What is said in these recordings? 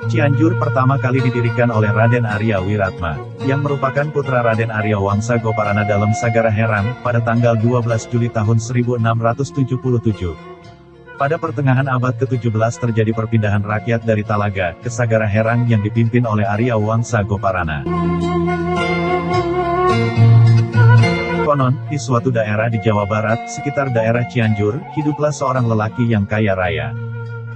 Cianjur pertama kali didirikan oleh Raden Arya Wiratma, yang merupakan putra Raden Arya Wangsa Goparana dalam Sagara Herang, pada tanggal 12 Juli tahun 1677. Pada pertengahan abad ke-17 terjadi perpindahan rakyat dari Talaga, ke Sagara Herang yang dipimpin oleh Arya Wangsa Goparana. Konon, di suatu daerah di Jawa Barat, sekitar daerah Cianjur, hiduplah seorang lelaki yang kaya raya.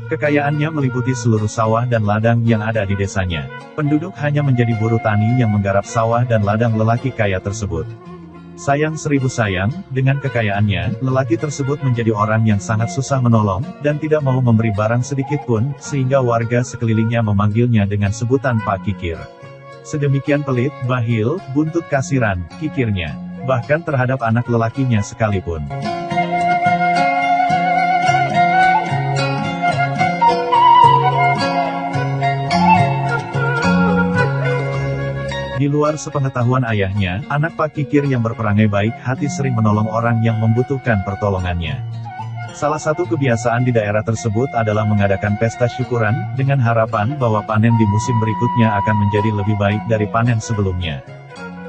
Kekayaannya meliputi seluruh sawah dan ladang yang ada di desanya. Penduduk hanya menjadi buruh tani yang menggarap sawah dan ladang lelaki kaya tersebut. Sayang seribu sayang, dengan kekayaannya, lelaki tersebut menjadi orang yang sangat susah menolong, dan tidak mau memberi barang sedikit pun, sehingga warga sekelilingnya memanggilnya dengan sebutan Pak Kikir. Sedemikian pelit, bahil, buntut kasiran, kikirnya. Bahkan terhadap anak lelakinya sekalipun. Di luar sepengetahuan ayahnya, anak Pak Kikir yang berperangai baik hati sering menolong orang yang membutuhkan pertolongannya. Salah satu kebiasaan di daerah tersebut adalah mengadakan pesta syukuran, dengan harapan bahwa panen di musim berikutnya akan menjadi lebih baik dari panen sebelumnya.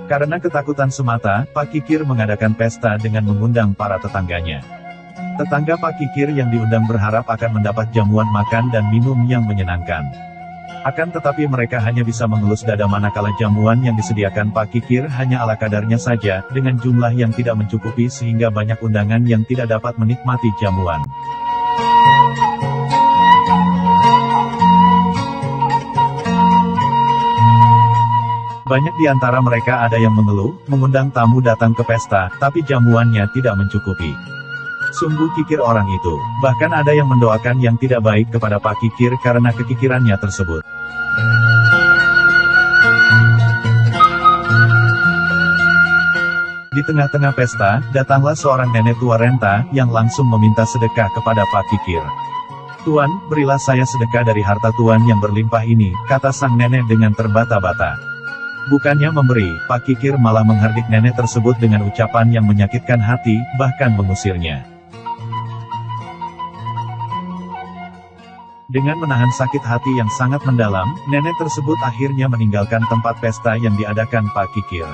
Karena ketakutan semata, Pak Kikir mengadakan pesta dengan mengundang para tetangganya. Tetangga Pak Kikir yang diundang berharap akan mendapat jamuan makan dan minum yang menyenangkan. Akan tetapi mereka hanya bisa mengelus dada manakala jamuan yang disediakan Pak Kikir hanya ala kadarnya saja, dengan jumlah yang tidak mencukupi sehingga banyak undangan yang tidak dapat menikmati jamuan. Banyak di antara mereka ada yang mengeluh, mengundang tamu datang ke pesta, tapi jamuannya tidak mencukupi. Sungguh kikir orang itu. Bahkan ada yang mendoakan yang tidak baik kepada Pak Kikir karena kekikirannya tersebut. Di tengah-tengah pesta, datanglah seorang nenek tua renta, yang langsung meminta sedekah kepada Pak Kikir. "Tuan, berilah saya sedekah dari harta Tuan yang berlimpah ini," kata sang nenek dengan terbata-bata. Bukannya memberi, Pak Kikir malah menghardik nenek tersebut dengan ucapan yang menyakitkan hati, bahkan mengusirnya. Dengan menahan sakit hati yang sangat mendalam, nenek tersebut akhirnya meninggalkan tempat pesta yang diadakan Pak Kikir.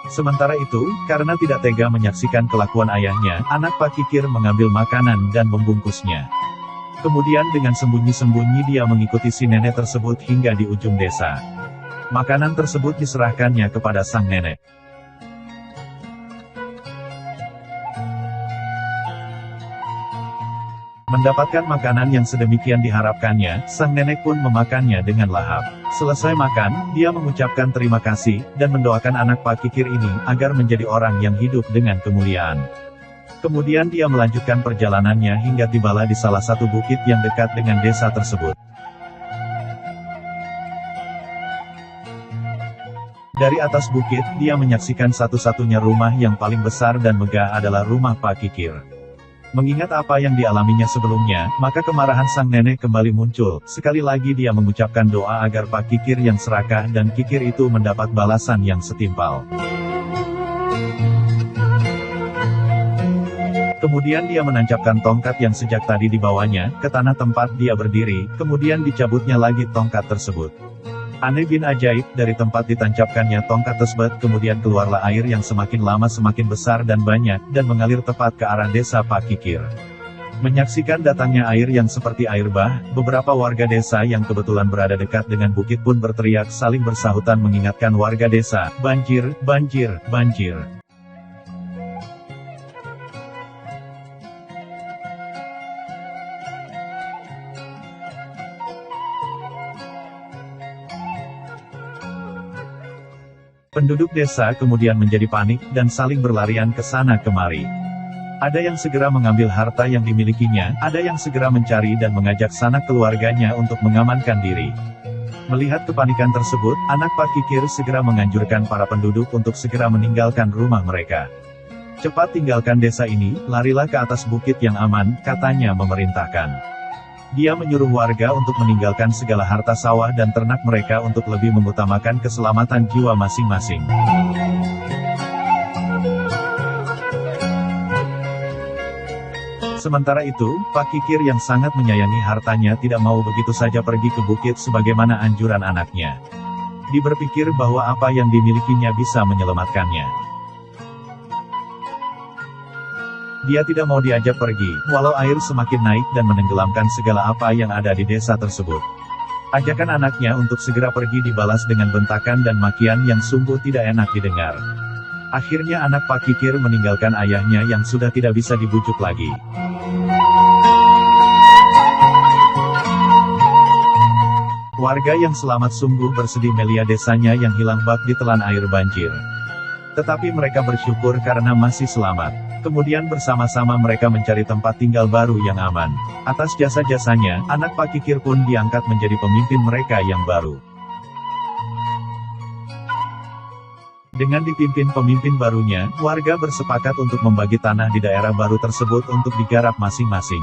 Sementara itu, karena tidak tega menyaksikan kelakuan ayahnya, anak Pak Kikir mengambil makanan dan membungkusnya. Kemudian dengan sembunyi-sembunyi dia mengikuti si nenek tersebut hingga di ujung desa. Makanan tersebut diserahkannya kepada sang nenek. Mendapatkan makanan yang sedemikian diharapkannya, sang nenek pun memakannya dengan lahap. Selesai makan, dia mengucapkan terima kasih, dan mendoakan anak Pak Kikir ini, agar menjadi orang yang hidup dengan kemuliaan. Kemudian dia melanjutkan perjalanannya hingga tibalah di salah satu bukit yang dekat dengan desa tersebut. Dari atas bukit, dia menyaksikan satu-satunya rumah yang paling besar dan megah adalah rumah Pak Kikir. Mengingat apa yang dialaminya sebelumnya, maka kemarahan sang nenek kembali muncul. Sekali lagi dia mengucapkan doa agar Pak Kikir yang serakah dan kikir itu mendapat balasan yang setimpal. Kemudian dia menancapkan tongkat yang sejak tadi dibawanya, ke tanah tempat dia berdiri, kemudian dicabutnya lagi tongkat tersebut. Aneh bin ajaib, dari tempat ditancapkannya tongkat tersebut kemudian keluarlah air yang semakin lama semakin besar dan banyak, dan mengalir tepat ke arah desa Pak Kikir. Menyaksikan datangnya air yang seperti air bah, beberapa warga desa yang kebetulan berada dekat dengan bukit pun berteriak saling bersahutan mengingatkan warga desa, "Banjir, banjir, banjir." Penduduk desa kemudian menjadi panik, dan saling berlarian ke sana kemari. Ada yang segera mengambil harta yang dimilikinya, ada yang segera mencari dan mengajak sanak keluarganya untuk mengamankan diri. Melihat kepanikan tersebut, anak Pak Kikir segera menganjurkan para penduduk untuk segera meninggalkan rumah mereka. "Cepat tinggalkan desa ini, larilah ke atas bukit yang aman," katanya memerintahkan. Dia menyuruh warga untuk meninggalkan segala harta sawah dan ternak mereka untuk lebih mengutamakan keselamatan jiwa masing-masing. Sementara itu, Pak Kikir yang sangat menyayangi hartanya tidak mau begitu saja pergi ke bukit sebagaimana anjuran anaknya. Dia berpikir bahwa apa yang dimilikinya bisa menyelamatkannya. Dia tidak mau diajak pergi, walau air semakin naik dan menenggelamkan segala apa yang ada di desa tersebut. Ajakan anaknya untuk segera pergi dibalas dengan bentakan dan makian yang sungguh tidak enak didengar. Akhirnya anak Pak Kikir meninggalkan ayahnya yang sudah tidak bisa dibujuk lagi. Warga yang selamat sungguh bersedih melihat desanya yang hilang bak ditelan air banjir. Tetapi mereka bersyukur karena masih selamat. Kemudian bersama-sama mereka mencari tempat tinggal baru yang aman. Atas jasa-jasanya, anak Pak Kikir pun diangkat menjadi pemimpin mereka yang baru. Dengan dipimpin pemimpin barunya, warga bersepakat untuk membagi tanah di daerah baru tersebut untuk digarap masing-masing.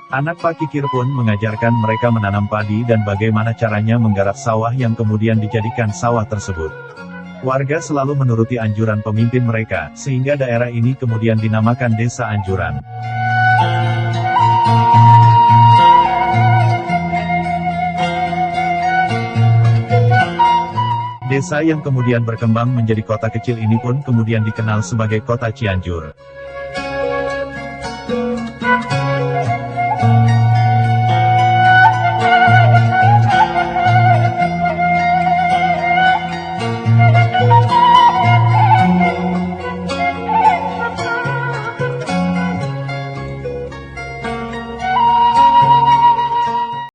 Anak Pak Kikir pun mengajarkan mereka menanam padi dan bagaimana caranya menggarap sawah yang kemudian dijadikan sawah tersebut. Warga selalu menuruti anjuran pemimpin mereka, sehingga daerah ini kemudian dinamakan Desa Anjuran. Desa yang kemudian berkembang menjadi kota kecil ini pun kemudian dikenal sebagai Kota Cianjur.